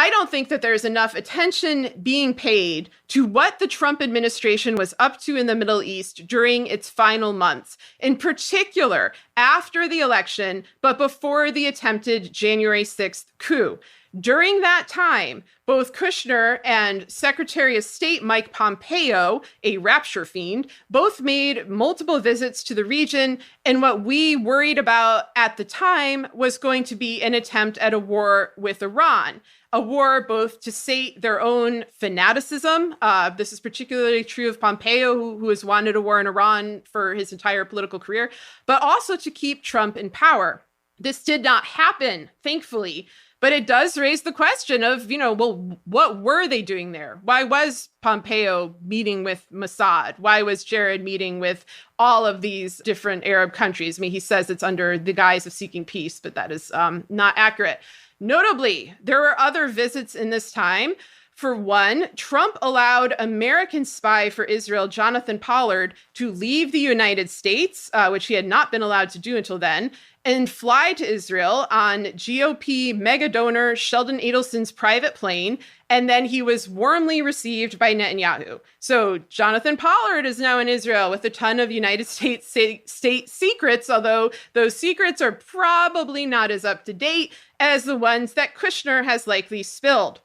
I don't think that there's enough attention being paid to what the Trump administration was up to in the Middle East during its final months, in particular after the election, but before the attempted January 6th coup. During that time, both Kushner and Secretary of State Mike Pompeo, a rapture fiend, both made multiple visits to the region, and what we worried about at the time was going to be an attempt at a war with Iran. A war both to sate their own fanaticism. This is particularly true of Pompeo, who has wanted a war in Iran for his entire political career, but also to keep Trump in power. This did not happen, thankfully. But it does raise the question of, well, what were they doing there? Why was Pompeo meeting with Mossad? Why was Jared meeting with all of these different Arab countries? I mean, he says it's under the guise of seeking peace, but that is not accurate. Notably, there were other visits in this time. For one, Trump allowed American spy for Israel, Jonathan Pollard, to leave the United States, which he had not been allowed to do until then, and fly to Israel on GOP mega donor Sheldon Adelson's private plane. And then he was warmly received by Netanyahu. So Jonathan Pollard is now in Israel with a ton of United States state secrets, although those secrets are probably not as up to date as the ones that Kushner has likely spilled.